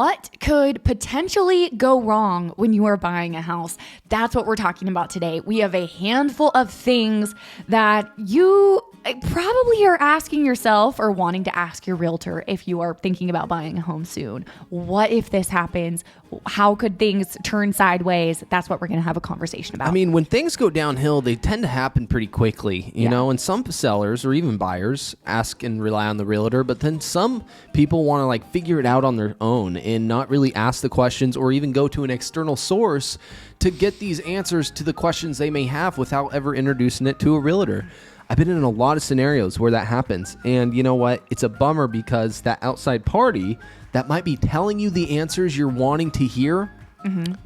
What could potentially go wrong when you are buying a house? That's what we're talking about today. We have a handful of things that you probably are asking yourself or wanting to ask your realtor if you are thinking about buying a home soon. What if this happens? How could things turn sideways? That's what we're going to have a conversation about. I mean, when things go downhill, they tend to happen pretty quickly, you know, and some sellers or even buyers ask and rely on the realtor, but then some people want to like figure it out on their own and not really ask the questions or even go to an external source to get these answers to the questions they may have without ever introducing it to a realtor. I've been in a lot of scenarios where that happens. And you know what? It's a bummer because that outside party that might be telling you the answers you're wanting to hear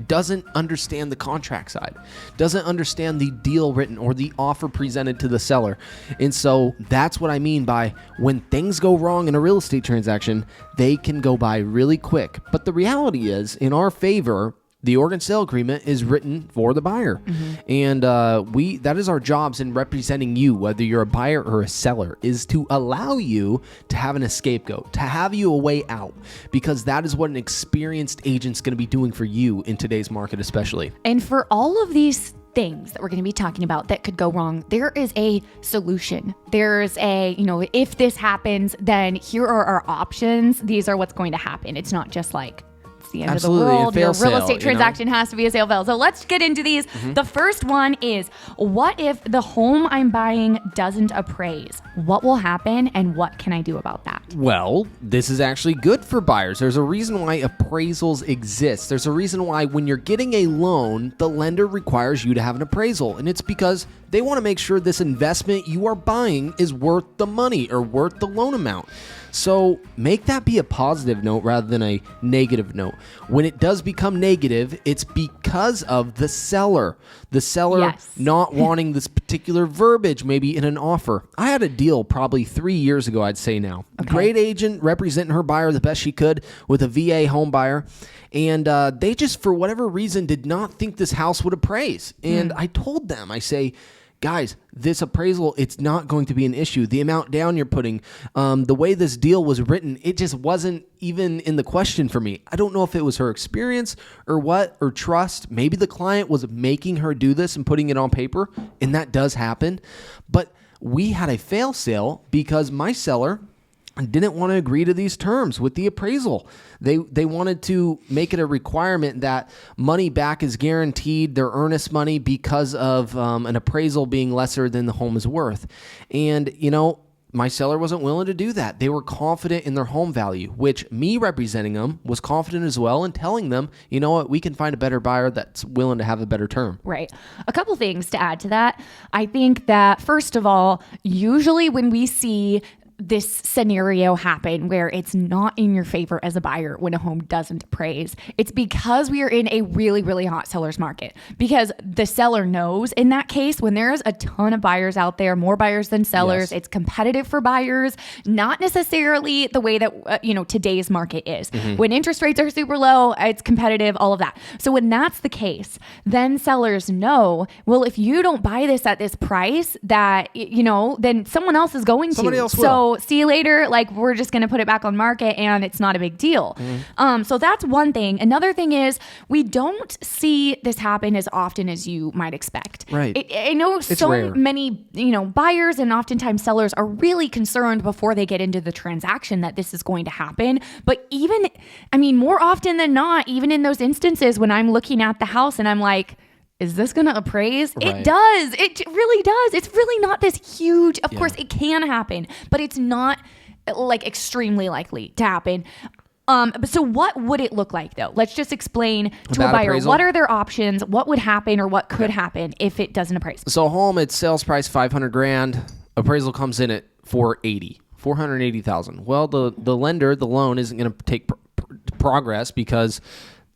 doesn't understand the contract side, doesn't understand the deal written or the offer presented to the seller. And so that's what I mean by when things go wrong in a real estate transaction, they can go by really quick. But the reality is, in our favor, the Oregon sale agreement is written for the buyer. And that is our jobs in representing you, whether you're a buyer or a seller, is to allow you to have an scapegoat, to have you a way out, because that is what an experienced agent's going to be doing for you in today's market especially. And for all of these things that we're going to be talking about that could go wrong, there is a solution. There's a, if this happens, then here are our options. These are what's going to happen. It's not just like, the end Absolutely. of the world. Your real estate sale, transaction has to be a sale fail. So let's get into these. The first one is, what if the home I'm buying doesn't appraise? What will happen and what can I do about that? Well, this is actually good for buyers. There's a reason why appraisals exist. There's a reason why when you're getting a loan, the lender requires you to have an appraisal. And it's because they want to make sure this investment you are buying is worth the money or worth the loan amount. So make that be a positive note rather than a negative note. When it does become negative, it's because of the seller. The seller not wanting this particular verbiage, maybe in an offer. I had a deal probably 3 years ago, I'd say now. Okay. Great agent representing her buyer the best she could with a VA home buyer. And they just, for whatever reason, did not think this house would appraise. And I told them, I say, guys, this appraisal, it's not going to be an issue. The amount down you're putting, the way this deal was written, it just wasn't even in the question for me. I don't know if it was her experience or what, or trust. Maybe the client was making her do this and putting it on paper, and that does happen. But we had a fail sale because my seller didn't want to agree to these terms with the appraisal. They wanted to make it a requirement that money back is guaranteed, their earnest money, because of an appraisal being lesser than the home is worth. And, my seller wasn't willing to do that. They were confident in their home value, which me representing them was confident as well, and telling them, you know what, we can find a better buyer that's willing to have a better term. Right. A couple things to add to that. I think that, first of all, usually when we see this scenario happen where it's not in your favor as a buyer when a home doesn't appraise, it's because we are in a really, really hot seller's market. Because the seller knows in that case, when there's a ton of buyers out there, more buyers than sellers, it's competitive for buyers, not necessarily the way that, today's market is. When interest rates are super low, it's competitive, all of that. So when that's the case, then sellers know, well, if you don't buy this at this price, that, then someone else is going to. Somebody else will. So see you later. Like, we're just going to put it back on market and it's not a big deal. So that's one thing. Another thing is, we don't see this happen as often as you might expect. Right. I know it's so rare. Many, buyers and oftentimes sellers are really concerned before they get into the transaction that this is going to happen. But more often than not, even in those instances when I'm looking at the house and I'm like, is this going to appraise? Right. It does. It really does. It's really not this huge. Of course, it can happen, but it's not like extremely likely to happen. So what would it look like though? Let's just explain to a buyer, appraisal. What are their options? What would happen or what could happen if it doesn't appraise? So home, its sales price, $500,000. Appraisal comes in at $480,000. Well, the lender, the loan isn't going to take progress because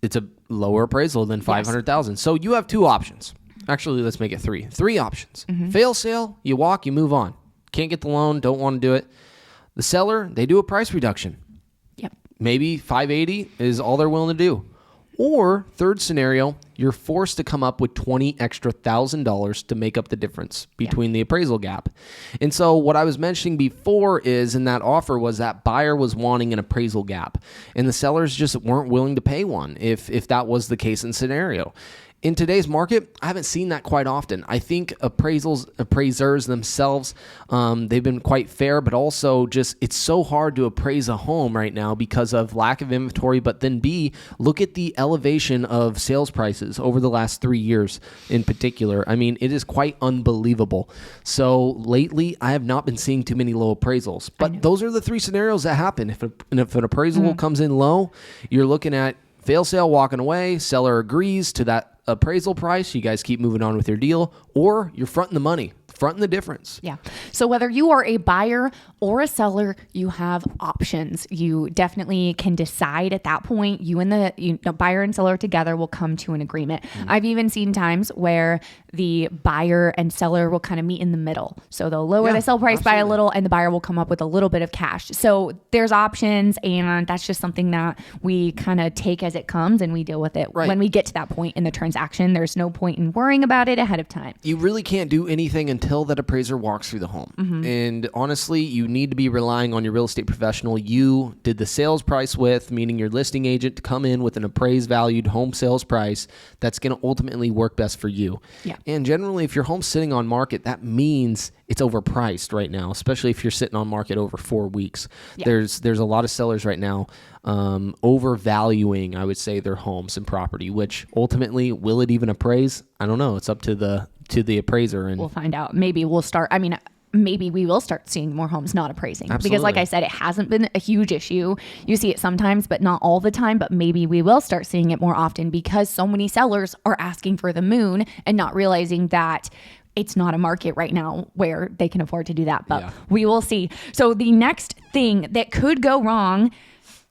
it's a lower appraisal than $500,000. So you have two options. Actually, let's make it three. Three options. Fail sale, you walk, you move on. Can't get the loan, don't want to do it. The seller, they do a price reduction. Yep. Maybe $580 is all they're willing to do. Or third scenario, you're forced to come up with $20,000 to make up the difference between the appraisal gap. And so what I was mentioning before is in that offer was that buyer was wanting an appraisal gap and the sellers just weren't willing to pay one if that was the case and scenario. In today's market, I haven't seen that quite often. I think appraisers themselves, they've been quite fair, but also just it's so hard to appraise a home right now because of lack of inventory. But then B, look at the elevation of sales prices over the last 3 years in particular. I mean, it is quite unbelievable. So lately, I have not been seeing too many low appraisals. But those are the three scenarios that happen. If an appraisal comes in low, you're looking at fail sale, walking away, seller agrees to that appraisal price, you guys keep moving on with your deal, or you're fronting the money, fronting the difference. Yeah. So whether you are a buyer or a seller, you have options. You definitely can decide at that point. You and the buyer and seller together will come to an agreement. I've even seen times where the buyer and seller will kind of meet in the middle. So they'll lower the sell price by a little and the buyer will come up with a little bit of cash. So there's options, and that's just something that we kind of take as it comes and we deal with it when we get to that point in the transaction. There's no point in worrying about it ahead of time. You really can't do anything until that appraiser walks through the home. And honestly, you need to be relying on your real estate professional you did the sales price with, meaning your listing agent, to come in with an appraised valued home sales price that's going to ultimately work best for you. Yeah. And generally, if your home's sitting on market, that means it's overpriced right now, especially if you're sitting on market over 4 weeks. Yeah. There's a lot of sellers right now overvaluing, I would say, their homes and property, which ultimately, will it even appraise? I don't know. It's up to the appraiser. And we'll find out. Maybe we will start seeing more homes not appraising. Absolutely. Because like I said, it hasn't been a huge issue. You see it sometimes, but not all the time. But maybe we will start seeing it more often because so many sellers are asking for the moon and not realizing that it's not a market right now where they can afford to do that. But we will see. So the next thing that could go wrong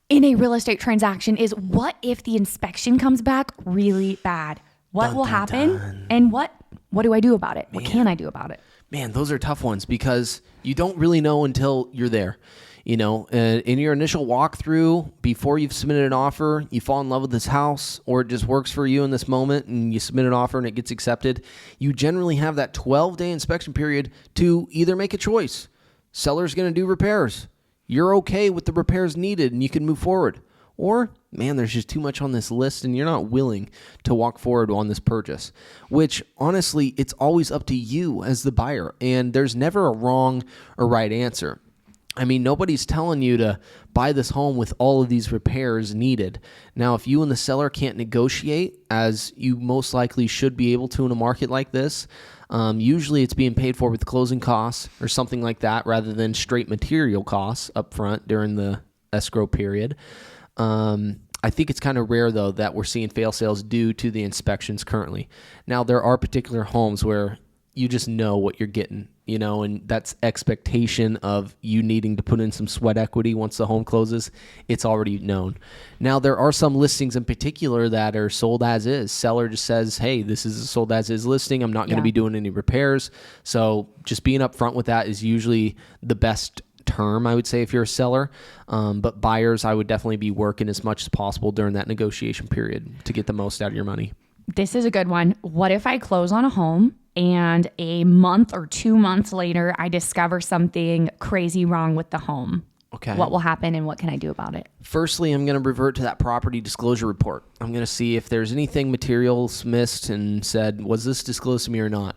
in a real estate transaction is, what if the inspection comes back really bad? What will happen? And what do I do about it? What can I do about it? Man, those are tough ones because you don't really know until you're there. You know, in your initial walkthrough, before you've submitted an offer, you fall in love with this house, or it just works for you in this moment and you submit an offer and it gets accepted. You generally have that 12-day inspection period to either make a choice. Seller's going to do repairs. You're okay with the repairs needed and you can move forward. Or, man, there's just too much on this list and you're not willing to walk forward on this purchase, which honestly, it's always up to you as the buyer. And there's never a wrong or right answer. I mean, nobody's telling you to buy this home with all of these repairs needed. Now, if you and the seller can't negotiate, as you most likely should be able to in a market like this, usually it's being paid for with closing costs or something like that rather than straight material costs up front during the escrow period. I think it's kind of rare, though, that we're seeing fail sales due to the inspections currently. Now, there are particular homes where you just know what you're getting, you know, and that's expectation of you needing to put in some sweat equity once the home closes. It's already known. Now, there are some listings in particular that are sold as is. Seller just says, hey, this is a sold as is listing. I'm not going to be doing any repairs. So just being upfront with that is usually the best term, I would say, if you're a seller. But buyers, I would definitely be working as much as possible during that negotiation period to get the most out of your money. This is a good one. What if I close on a home and a month or 2 months later, I discover something crazy wrong with the home? Okay. What will happen and what can I do about it? Firstly, I'm going to revert to that property disclosure report. I'm going to see if there's anything materials missed and said, was this disclosed to me or not?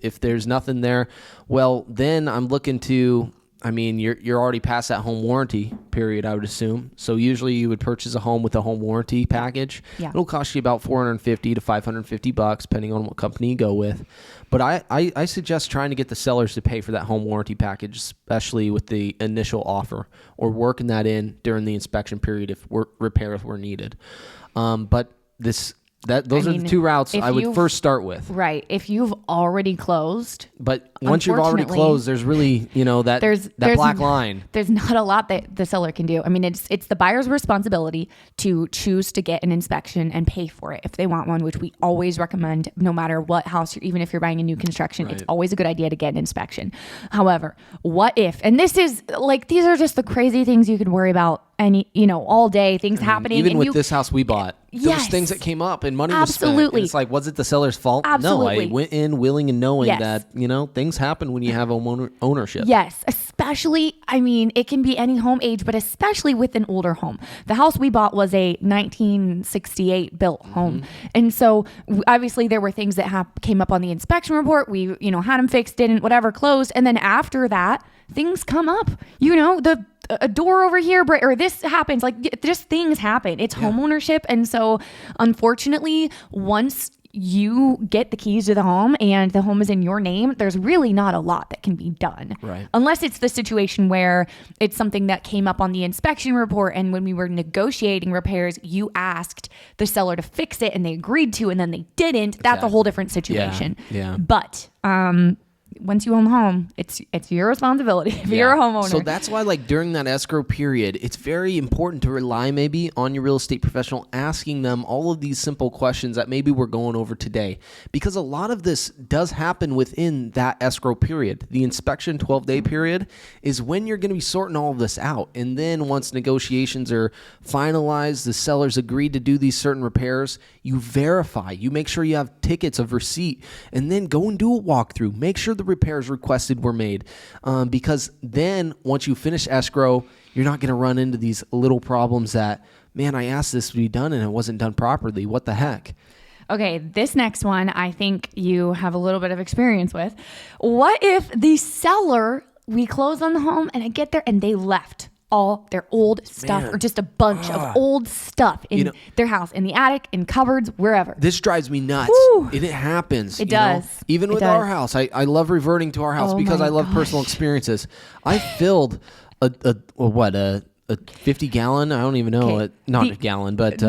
If there's nothing there, well, then I'm looking to, I mean, you're already past that home warranty period, I would assume. So usually you would purchase a home with a home warranty package. Yeah. It'll cost you about $450 to $550, depending on what company you go with. But I suggest trying to get the sellers to pay for that home warranty package, especially with the initial offer, or working that in during the inspection period if repairs were needed. But those are the two routes I would first start with. Right. If you've already closed, but once you've already unfortunately, closed, there's really, that black line. There's not a lot that the seller can do. I mean, it's the buyer's responsibility to choose to get an inspection and pay for it if they want one, which we always recommend no matter what house, even if you're buying a new construction, it's always a good idea to get an inspection. However, what if, and this is like, these are just the crazy things you could worry about all day, things happening. Even with this house we bought, there was things that came up and money was spent. And it's like, was it the seller's fault? Absolutely. No, I went in willing and knowing that, things happen when you have ownership. Yes, especially, it can be any home age, but especially with an older home. The house we bought was a 1968 built home. And so obviously there were things that came up on the inspection report. We, had them fixed, didn't, whatever, closed. And then after that, things come up, a door over here, or this happens, like just things happen. It's home ownership. And so unfortunately, once you get the keys to the home and the home is in your name, there's really not a lot that can be done. Right. Unless it's the situation where it's something that came up on the inspection report. And when we were negotiating repairs, you asked the seller to fix it and they agreed to, and then they didn't. That's a whole different situation. Yeah. But, once you own the home, it's your responsibility if you're a homeowner. So that's why, like, during that escrow period, it's very important to rely maybe on your real estate professional, asking them all of these simple questions that maybe we're going over today, because a lot of this does happen within that escrow period. The inspection 12-day period is when you're going to be sorting all of this out. And then once negotiations are finalized, the sellers agreed to do these certain repairs, you verify, you make sure you have tickets of receipt, and then go and do a walkthrough. Make sure the repairs requested were made, because then once you finish escrow, you're not going to run into these little problems that, man, I asked this to be done and it wasn't done properly. What the heck? Okay, this next one I think you have a little bit of experience with. What if the seller, we close on the home and I get there and they left all their old stuff, or just a bunch of old stuff in their house, in the attic, in cupboards, wherever. This drives me nuts. And it happens. It does. Even with our house. I love reverting to our house because I love personal experiences. I filled a 50-gallon, I don't even know, not a gallon, but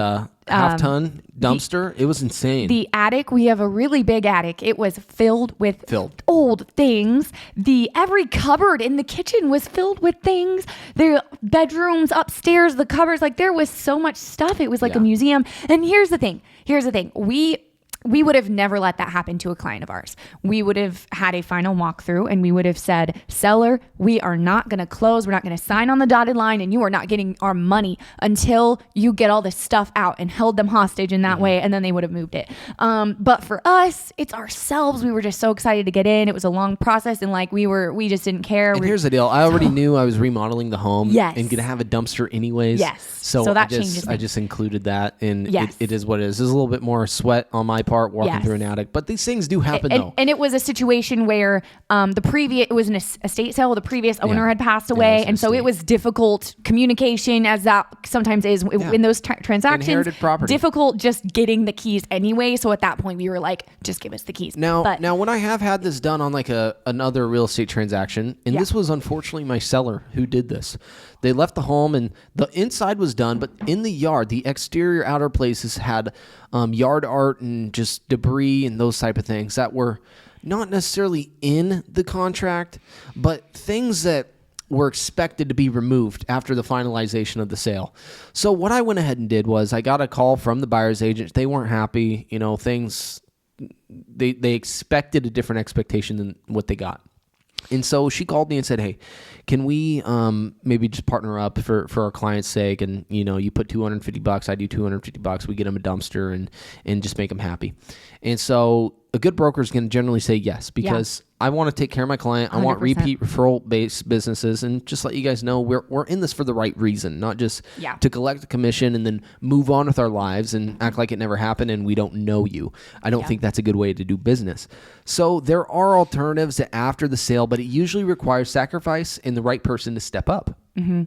half-ton dumpster. It was insane. The attic, we have a really big attic. It was filled with old things. Every cupboard in the kitchen was filled with things. The bedrooms upstairs, the cupboards, like there was so much stuff. It was like a museum. And here's the thing. We would have never let that happen to a client of ours. We would have had a final walkthrough and we would have said, seller, we are not going to close. We're not going to sign on the dotted line and you are not getting our money until you get all this stuff out, and held them hostage in that way. And then they would have moved it. But for us, it's ourselves. We were just so excited to get in. It was a long process and we just didn't care. And here's the deal. I already knew I was remodeling the home and going to have a dumpster anyways. Yes. So that changes. I just included that, and it is what it is. There's a little bit more sweat on my part walking through an attic, but these things do happen though. And it was a situation where it was an estate sale. The previous owner had passed away, and so it was difficult communication, as that sometimes is in those transactions. Inherited property. Difficult just getting the keys anyway. So at that point, we were like, just give us the keys. Now when I have had this done on like another real estate transaction, and this was unfortunately my seller who did this. They left the home and the inside was done, but in the yard, the exterior outer places had yard art and just debris and those type of things that were not necessarily in the contract, but things that were expected to be removed after the finalization of the sale. So what I went ahead and did was I got a call from the buyer's agent. They weren't happy, things, they expected a different expectation than what they got. And so she called me and said, hey, can we maybe just partner up for our client's sake? And, you put $250, I do $250. We get them a dumpster and just make them happy. And so a good broker is going to generally say yes, because I want to take care of my client. I 100%. Want repeat referral-based businesses. And just let you guys know, we're in this for the right reason, not just to collect a commission and then move on with our lives and act like it never happened and we don't know you. I don't think that's a good way to do business. So there are alternatives to after the sale, but it usually requires sacrifice and the right person to step up. Mm-hmm.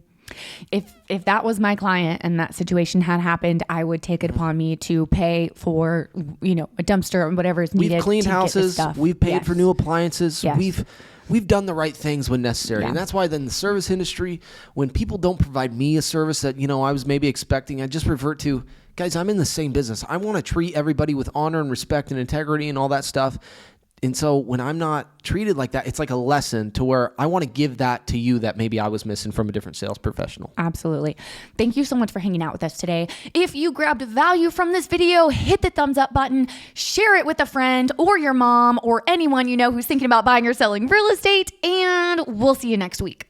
If that was my client and that situation had happened, I would take it upon me to pay for, a dumpster or whatever is needed. We've cleaned houses. We've paid for new appliances. Yes. We've done the right things when necessary. And that's why then the service industry, when people don't provide me a service that, I was maybe expecting, I just revert to, guys, I'm in the same business. I want to treat everybody with honor and respect and integrity and all that stuff. And so when I'm not treated like that, it's like a lesson to where I want to give that to you that maybe I was missing from a different sales professional. Absolutely. Thank you so much for hanging out with us today. If you grabbed value from this video, hit the thumbs up button, share it with a friend or your mom or anyone you know who's thinking about buying or selling real estate, and we'll see you next week.